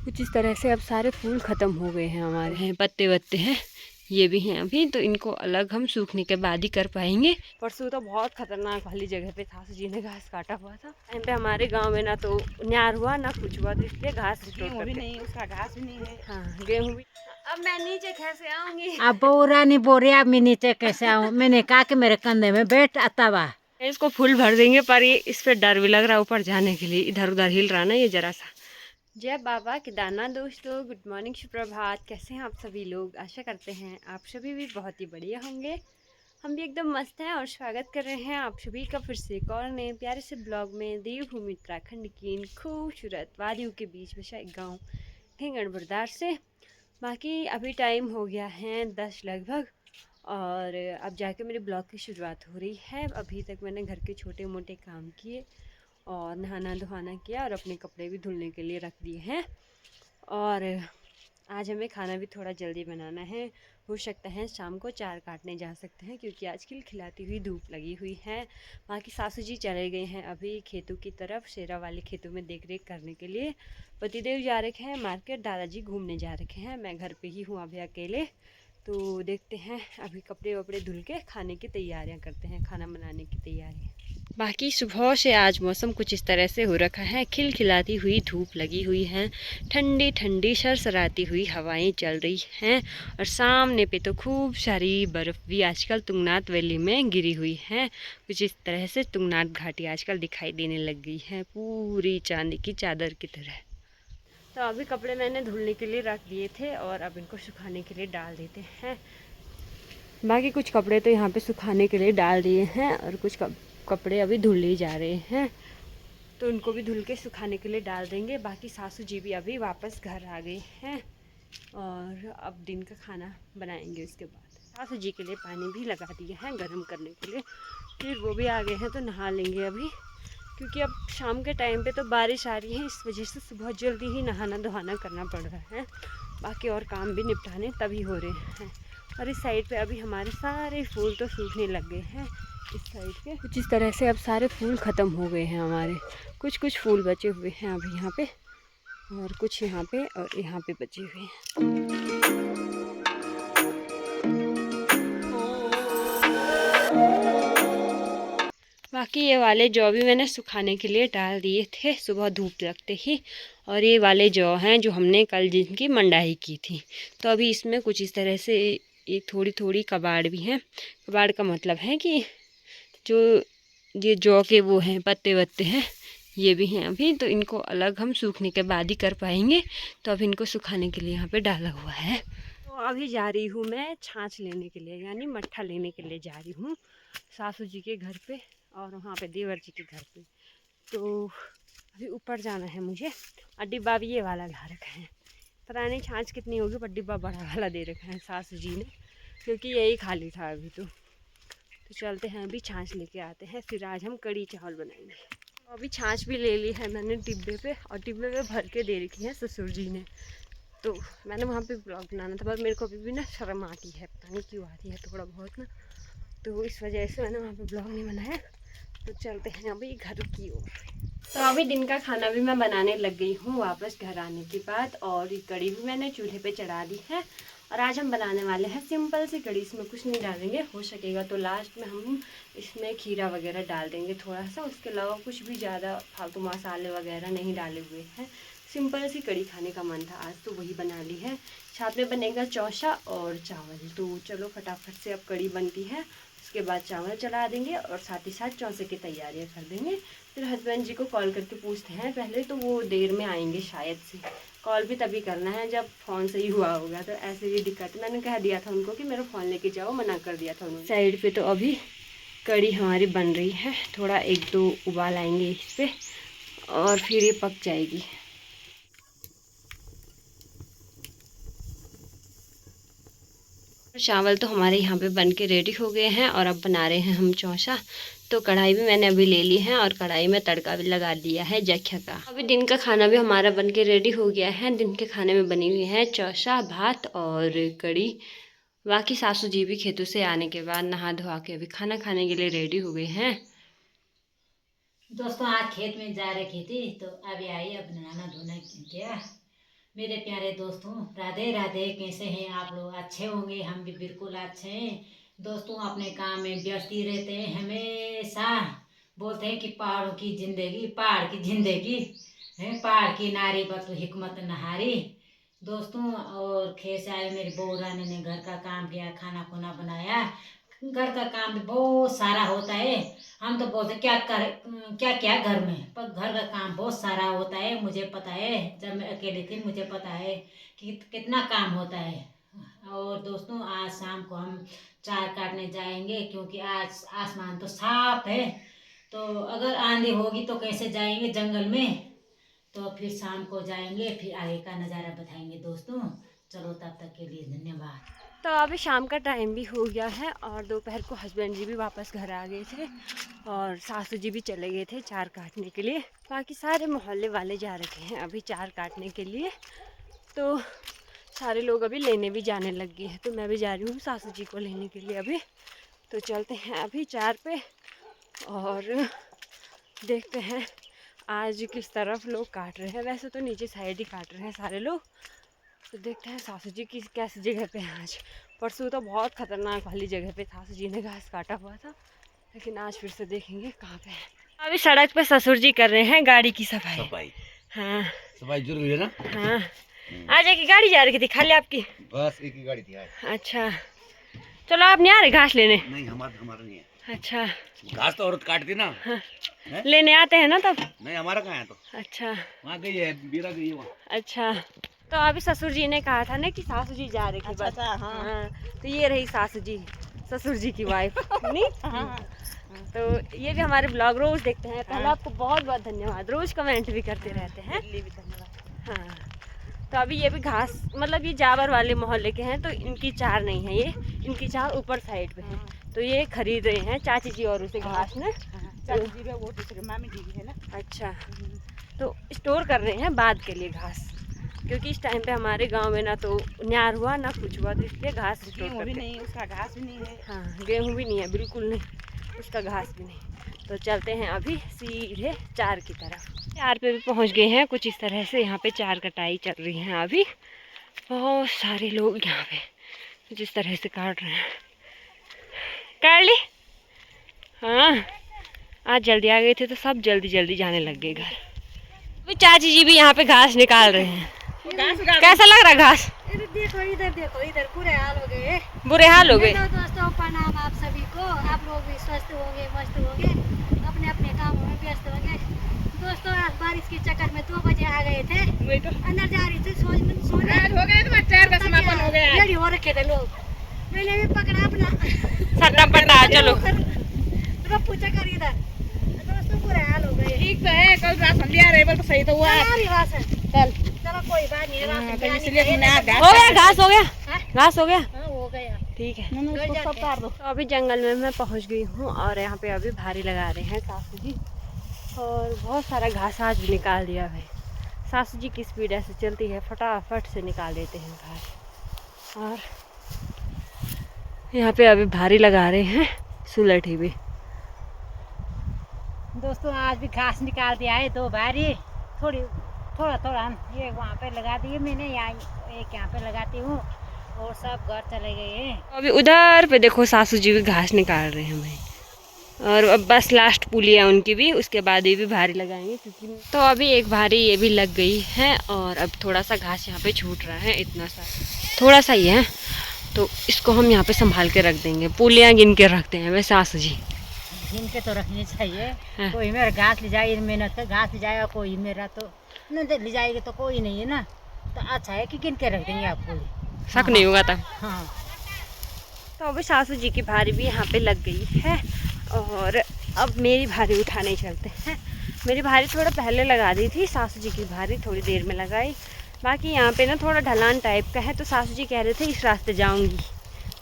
कुछ इस तरह से अब सारे फूल ख़त्म हो गए हैं हमारे हैं, पत्ते वत्ते हैं ये भी हैं अभी, तो इनको अलग हम सूखने के बाद ही कर पाएंगे। परसों तो बहुत खतरनाक वाली जगह पे सासू जी ने घास काटा हुआ था। टाइम पे हमारे गांव में ना तो न्यार हुआ ना कुछ हुआ, तो इसलिए घास गेहूँ भी नहीं, उसका घास भी नहीं है। हाँ गेहूँ भी। अब मैं नीचे कैसे आऊंगी? अब बोरा नहीं बोरे, अब मैं नीचे कैसे आऊँ? मैंने कहा कि मेरे कंधे में बैठ आता हुआ। इसको फूल भर देंगे, पर ये इस पर डर भी लग रहा है ऊपर जाने के लिए, इधर उधर हिल रहा ना ये जरा सा। जय बाबा केदारनाथ दोस्तों, गुड मॉर्निंग, सुप्रभात। कैसे हैं आप सभी लोग? आशा करते हैं आप सभी भी बहुत ही बढ़िया होंगे। हम भी एकदम मस्त हैं और स्वागत कर रहे हैं आप सभी का फिर से एक और नए प्यारे से ब्लॉग में। देवभूमि उत्तराखंड की इन खूबसूरत वादियों के बीच बसा एक गाँव गढ़बुरदार से। बाकी अभी टाइम हो गया है 10 लगभग, और अब जाके मेरे ब्लॉग की शुरुआत हो रही है। अभी तक मैंने घर के छोटे मोटे काम किए और नहाना धोना किया और अपने कपड़े भी धुलने के लिए रख दिए हैं। और आज हमें खाना भी थोड़ा जल्दी बनाना है। हो सकता है शाम को 4 काटने जा सकते हैं, क्योंकि आज खिलखिलाती हुई धूप लगी हुई है। बाकी सासू जी चले गए हैं अभी खेतों की तरफ, शेरा वाले खेतों में देख रेख करने के लिए। पतिदेव जा रखे हैं मार्केट, दादाजी घूमने जा रखे हैं, मैं घर पे ही हूँ अभी अकेले। तो देखते हैं, अभी कपड़े वपड़े धुल के खाने की तैयारियां करते हैं, खाना बनाने की तैयारियां। बाकी सुबह से आज मौसम कुछ इस तरह से हो रखा है, खिलखिलाती हुई धूप लगी हुई है, ठंडी ठंडी सरसराती हुई हवाएं चल रही हैं, और सामने पे तो खूब सारी बर्फ़ भी आजकल तुंगनाथ वैली में गिरी हुई है। कुछ इस तरह से तुंगनाथ घाटी आजकल दिखाई देने लग गई है, पूरी चांदी की चादर की तरह। तो अभी कपड़े मैंने धुलने के लिए रख दिए थे और अब इनको सुखाने के लिए डाल देते हैं। बाकी कुछ कपड़े तो यहाँ पे सुखाने के लिए डाल दिए हैं और कुछ कपड़े अभी धुल ही जा रहे हैं, तो उनको भी धुल के सुखाने के लिए डाल देंगे। बाकी सासू जी भी अभी वापस घर आ गए हैं और अब दिन का खाना बनाएंगे। उसके बाद सासू जी के लिए पानी भी लगा दिया है गर्म करने के लिए, फिर वो भी आ गए हैं तो नहा लेंगे अभी, क्योंकि अब शाम के टाइम पे तो बारिश आ रही है, इस वजह से सुबह जल्दी ही नहाना धोना करना पड़ रहा है। बाकी और काम भी निपटाने तभी हो रहे हैं। और इस साइड पे अभी हमारे सारे फूल तो सूखने लग गए हैं। इस साइड पे कुछ इस तरह से अब सारे फूल ख़त्म हो गए हैं हमारे, कुछ कुछ फूल बचे हुए हैं अभी यहाँ पे, और कुछ यहाँ पे और यहाँ पे बचे हुए हैं। बाकी ये वाले जौ भी मैंने सुखाने के लिए डाल दिए थे सुबह धूप लगते ही, और ये वाले जौ हैं जो हमने कल जिनकी मंडाई की थी। तो अभी इसमें कुछ इस तरह से ये थोड़ी थोड़ी कबाड़ भी हैं। कबाड़ का मतलब है कि जो ये जौ के वो हैं पत्ते वत्ते हैं, ये भी हैं अभी, तो इनको अलग हम सूखने के बाद ही कर पाएंगे। तो अब इनको सुखाने के लिए यहाँ पे डाला हुआ है। तो अभी जा रही हूँ मैं छाछ लेने के लिए, यानी मट्ठा लेने के लिए जा रही हूँ सासू जी के घर पे और वहाँ पे देवर जी के घर पे। तो अभी ऊपर जाना है मुझे, और डिब्बा भी ये वाला ला रखा है। पता नहीं छाछ कितनी होगी, पर डिब्बा बड़ा वाला दे रखा है सासू जी ने, क्योंकि यही खाली था अभी। तो चलते हैं अभी छाछ लेके आते हैं, फिर आज हम कड़ी चावल बनाएंगे। तो अभी छाछ भी ले ली है मैंने डिब्बे पे, और डिब्बे पे भर के दे रखी है ससुर जी ने। तो मैंने वहाँ पे ब्लॉग बनाना था, पर मेरे को अभी भी ना शर्म आती है, पता नहीं क्यों आती है थोड़ा बहुत ना, तो इस वजह से मैंने वहाँ पे ब्लॉग नहीं बनाया। तो चलते हैं अभी घर की ओर। तो अभी दिन का खाना भी मैं बनाने लग गई हूँ वापस घर आने के बाद, और ये कड़ी भी मैंने चूल्हे पे चढ़ा दी है। और आज हम बनाने वाले हैं सिंपल सी कड़ी, इसमें कुछ नहीं डालेंगे, हो सकेगा तो लास्ट में हम इसमें खीरा वगैरह डाल देंगे थोड़ा सा, उसके अलावा कुछ भी ज़्यादा फालतू मसाले वगैरह नहीं डाले हुए हैं। सिंपल सी कड़ी खाने का मन था आज, तो वही बना ली है। साथ में बनेगा चौसा और चावल। तो चलो फटाफट से अब कड़ी बनती है, उसके बाद चावल चला देंगे और साथ ही साथ चौसे की तैयारियां कर देंगे। फिर हस्बैंड जी को कॉल करके पूछते हैं पहले, तो वो देर में आएंगे शायद से। कॉल भी तभी करना है जब फ़ोन सही हुआ होगा, तो ऐसे भी दिक्कत। मैंने कह दिया था उनको कि मेरा फ़ोन लेके जाओ, मना कर दिया था उन्होंने। साइड पे तो अभी कड़ी हमारी बन रही है, थोड़ा 1-2 उबाल आएंगे इस पर और फिर ये पक जाएगी। चावल तो हमारे यहाँ पे बन के रेडी हो गए हैं और अब बना रहे हैं हम चौसा। तो कढ़ाई भी मैंने अभी ले ली है और कढ़ाई में तड़का भी लगा दिया है जख्या का। अभी दिन का खाना भी हमारा बन के रेडी हो गया है। दिन के खाने में बनी हुई है चौसा, भात और कड़ी। बाकी सासू जी भी खेतों से आने के बाद नहा धोआ के अभी खाना खाने के लिए रेडी हो गए हैं। दोस्तों आज खेत में जा रखी थी, तो अभी आई, अब नहाना धोना किया मेरे प्यारे दोस्तों, राधे राधे। कैसे हैं आप लोग? अच्छे होंगे, हम भी बिल्कुल अच्छे हैं। दोस्तों, अपने काम में व्यस्त ही रहते हैं हमेशा। बोलते हैं कि पहाड़ की जिंदगी है, पहाड़ की नारी पर तो हिकमत नहारी। दोस्तों, और खेत से आए मेरी बहू रानी ने घर का काम किया, खाना खुना बनाया। घर का काम भी बहुत सारा होता है। हम तो बोलते क्या क्या घर में, पर घर का काम बहुत सारा होता है। मुझे पता है, जब मैं अकेली थी मुझे पता है कि कितना काम होता है। और दोस्तों, आज शाम को हम चार काटने जाएंगे, क्योंकि आज आसमान तो साफ है। तो अगर आंधी होगी तो कैसे जाएंगे जंगल में? तो फिर शाम को जाएंगे, फिर आगे का नज़ारा बताएंगे दोस्तों। चलो, तब तक के लिए धन्यवाद। तो अभी शाम का टाइम भी हो गया है और दोपहर को हस्बैंड जी भी वापस घर आ गए थे और सासू जी भी चले गए थे चार काटने के लिए। बाकी सारे मोहल्ले वाले जा रखे हैं अभी चार काटने के लिए। तो सारे लोग अभी लेने भी जाने लग गए हैं, तो मैं भी जा रही हूँ सासू जी को लेने के लिए अभी। तो चलते हैं अभी चार पे और देखते हैं आज किस तरफ लोग काट रहे हैं। वैसे तो नीचे साइड ही काट रहे हैं सारे लोग। तो देखते हैं सासू जी की कैसी जगह पे है आज। परसों तो बहुत खतरनाक वाली जगह पे सासू जी ने घास काटा हुआ था, लेकिन आज फिर से देखेंगे कहाँ पे है। अभी सड़क पे ससुर जी कर रहे हैं गाड़ी की सफाई। हाँ सफाई जरूरी है ना। हाँ, आज एक ही गाड़ी जा रही थी खाली आपकी? बस एक ही गाड़ी थी आज। अच्छा, चलो आप नहीं आ रहे घास लेने? नहीं, हमारा नहीं है। अच्छा, घास तो औरत काटती ना। हाँ, है? लेने आते हैं ना तब? नहीं, हमारा कहाँ है तो। अच्छा वहाँ गई है, बीरा गई है वहाँ। अच्छा, तो अभी ससुर जी ने कहा था ना कि सासू जी जा रही थी। अच्छा, बस अच्छा, हाँ। हाँ, तो ये रही सासू जी, ससुर जी की वाइफ नहीं। हाँ। तो ये भी हमारे ब्लॉग रोज देखते हैं। पहले आपको बहुत बहुत धन्यवाद, रोज कमेंट भी करते रहते हैं। हाँ, तो अभी ये भी घास मतलब ये जावर वाले मोहल्ले के हैं, तो इनकी चार नहीं है, ये इनकी चार ऊपर साइड पे है। तो ये खरीद रहे हैं चाची जी और उसे घास ना। चाची जी वो दूसरे मामी जी है ना। अच्छा, तो स्टोर कर रहे हैं बाद के लिए घास, क्योंकि इस टाइम पे हमारे गांव में ना तो न्यार हुआ ना कुछ हुआ, तो इसलिए घास स्टोर गेहूँ करते भी नहीं, उसका घास भी नहीं है। हाँ, गेहूँ भी नहीं है, बिल्कुल नहीं, उसका घास भी नहीं। तो चलते हैं अभी सीधे चार की तरफ। चार पे भी पहुंच गए हैं कुछ इस तरह से। यहाँ पे चार कटाई चल रही है अभी। बहुत सारे लोग यहाँ पे जिस तरह से काट रहे हैं। काट ली? हाँ, आज जल्दी आ गए थे तो सब जल्दी जल्दी जाने लग गए घर। अभी चाची जी भी यहाँ पे घास निकाल रहे हैं। कैसा लग रहा घास? देखो इधर बुरे हाल हो गए। बुरे हाल हो गए। हेलो दोस्तों, प्रणाम आप सभी को। आप लोग भी स्वस्थ होंगे, मस्त होंगे, अपने अपने कामों में व्यस्त होंगे। दोस्तों, आज बारिश के चक्कर में 2 बजे आ गए थे। अंदर जा रही थी सोने हो गए तो 4 का समापन हो गया। रेडी हो रखे थे लोग। मैंने भी पकड़ा अपना सट्टा पट्टा। चलो रप्पू चक्कर इधर। दोस्तों, बुरे हाल हो गए। ठीक तो है, कल राशन लिया रहे तो सही तो हुआ। चल चलो, कोई बात नहीं। राशन तो लिया इसलिए नहीं मैंने गए। हो गया घास, हो गया हाँ? घास, हो गया। हाँ, हो गया। ठीक है, उसको सब काट दो। तो अभी जंगल में मैं पहुंच गई हूँ और यहाँ पे अभी भारी लगा रहे हैं सासू जी, और बहुत सारा घास आज भी निकाल दिया भाई। सासू जी की स्पीड ऐसे चलती है, फटाफट से निकाल देते हैं घास। और यहाँ पे अभी भारी लगा रहे हैं सुलठी भी। दोस्तों, आज भी घास निकाल दिया है 2 भारी। थोड़ा थोड़ा हम ये वहाँ पे लगा दिए मैंने, एक यहाँ पे लगाती हूँ, और सब घर चले गए हैं। अभी उधर पे देखो सासू जी भी घास निकाल रहे हैं भाई। और अब बस लास्ट पुली है उनकी भी, उसके बाद ये भी भारी लगाएंगे क्योंकि तो अभी एक भारी ये भी लग गई है। और अब थोड़ा सा घास यहाँ पे छूट रहा है, इतना सा थोड़ा सा ही है, तो इसको हम यहाँ पे संभाल के रख देंगे। पुलियाँ गिन के रखते हैं वे सासू जी। गिन के तो रखनी चाहिए। हाँ। कोई मेरा घास ले जाए, मेहनत का घास ले जाएगा, कोई मेरा तो नहीं ले जाएगी तो कोई नहीं है ना। तो अच्छा है कि गिन के रख देंगे आपको, शक नहीं होगा तब। हाँ। तो अभी सासू जी की भारी भी यहाँ पे लग गई है और अब मेरी भारी उठाने चलते हैं। मेरी भारी थोड़ा पहले लगा दी थी, सासू जी की भारी थोड़ी देर में लगाई। बाकी यहाँ पे ना थोड़ा ढलान टाइप का है, तो सासू जी कह रहे थे इस रास्ते जाऊँगी।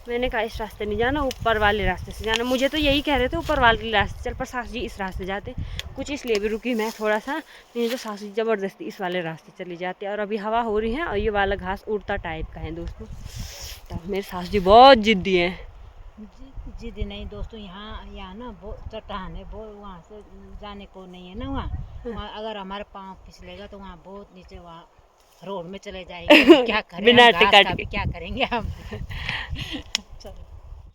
मैंने कहा इस रास्ते नहीं जाना, ऊपर वाले रास्ते से जाना। मुझे तो यही कह रहे थे ऊपर वाले रास्ते चल, पर सासू जी इस रास्ते जाते। कुछ इसलिए भी रुकी मैं थोड़ा सा, नहीं तो सासू जी ज़बरदस्ती इस वाले रास्ते चली जाते। और अभी हवा हो रही है और ये वाला घास उड़ता टाइप का है दोस्तों। तो मेरे सासू जी बहुत ज़िद्दी हैं। जिद नहीं दोस्तों, यहाँ ना बहुत चट्टान है, बहुत वहाँ से जाने को नहीं है ना। वहाँ अगर हमारे पाँव फिसलेगा तो वहाँ बहुत नीचे, वहाँ रोड में चले जाएंगे। क्या करें, बिना हम घास टिकट का के। भी क्या करेंगे हम। चलो।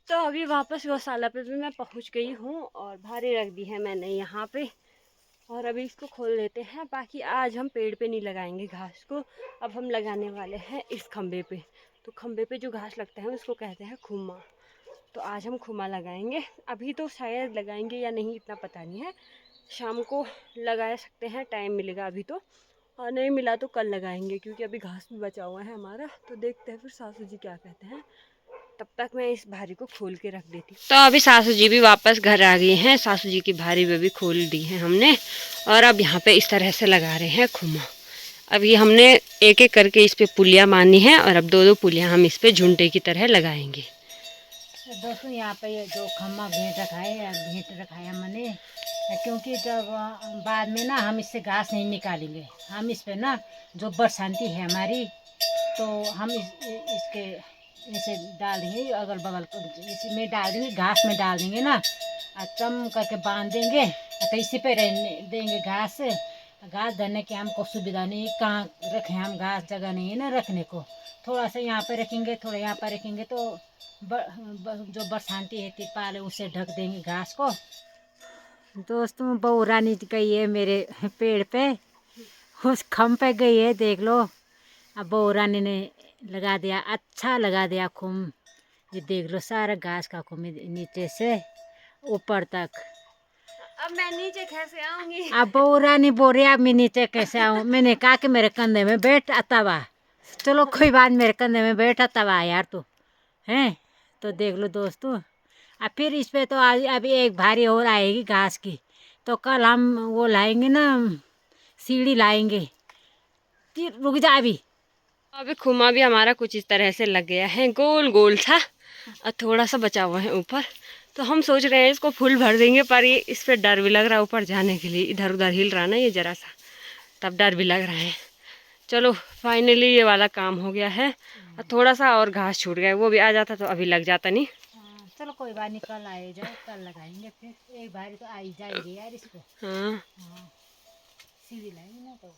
तो अभी वापस गौशाला पे भी मैं पहुंच गई हूँ और भारी रख दी है मैंने यहाँ पे। और अभी इसको खोल देते हैं। बाकी आज हम पेड़ पे नहीं लगाएंगे घास को, अब हम लगाने वाले हैं इस खम्भे पे। तो खम्भे पे जो घास लगता है उसको कहते हैं खुमा। तो आज हम खुमा लगाएंगे। अभी तो शायद लगाएंगे या नहीं इतना पता नहीं है, शाम को लगा सकते हैं, टाइम मिलेगा अभी तो। और नहीं मिला तो कल लगाएंगे, क्योंकि अभी घास भी बचा हुआ है हमारा। तो देखते हैं फिर सासू जी क्या कहते हैं। तब तक मैं इस भारी को खोल के रख देती हूँ। तो अभी सासू जी भी वापस घर आ गई हैं। सासू जी की भारी भी खोल दी है हमने। और अब यहाँ पे इस तरह से लगा रहे हैं खुमा। अब ये हमने एक एक करके इस पे पुलियाँ मारनी है और अब 2-2 पुलियाँ हम इस पे झुंडे की तरह लगाएंगे। दोस्तों यहाँ पे ये जो खम्मा भेंट रखा है हमने, क्योंकि जब बाद में ना हम इससे घास नहीं निकालेंगे। हम इस पे ना जो बरसाती है हमारी, तो हम इसके इसे डाल देंगे अगल बगल, इसमें डाल देंगे, घास में डाल देंगे ना, चम करके बांध देंगे। तो इसी पे रहने देंगे घास। घास धरने की हमको सुविधा नहीं, कहाँ रखें हम, घास जगह नहीं है ना रखने को। थोड़ा सा यहाँ पे रखेंगे, थोड़ा यहाँ पे रखेंगे, तो जो बरसाती है तिरपाल है उससे ढक देंगे घास को। दोस्तों बहू रानी गई है मेरे पेड़ पे, उस खम पे गई है, देख लो। अब बहू रानी ने लगा दिया, अच्छा लगा दिया खुम। ये देख लो सारा घास का खुम नीचे से ऊपर तक। अब मैं नीचे कैसे आऊंगी? अब बहू रानी बोल रही अब मैं नीचे कैसे आऊँ। मैंने कहा कि मेरे कंधे में बैठ तब आ। चलो कोई बात, मेरे कंधे में बैठा तब आ यार तू हैं। तो देख लो दोस्तों, अब फिर इस पे तो आज अभी एक भारी और आएगी घास की। तो कल हम वो लाएंगे ना, सीढ़ी लाएंगे। रुक जा अभी खुमा भी हमारा कुछ इस तरह से लग गया है, गोल गोल सा, और थोड़ा सा बचा हुआ है ऊपर। तो हम सोच रहे हैं इसको फुल भर देंगे, पर ये इस पर डर भी लग रहा है ऊपर जाने के लिए। इधर उधर हिल रहा ना ये ज़रा सा, तब डर भी लग रहा है। चलो फाइनली ये वाला काम हो गया है। और थोड़ा सा और घास छूट गया, वो भी आ जाता तो अभी लग जाता नहीं। चलो कोई बात नहीं, कल आए जाए, कल लगाएंगे फिर। एक बारी तो आ ही जाएगी यार इसको। हाँ हाँ, सीढ़ी लाएंगे ना तो।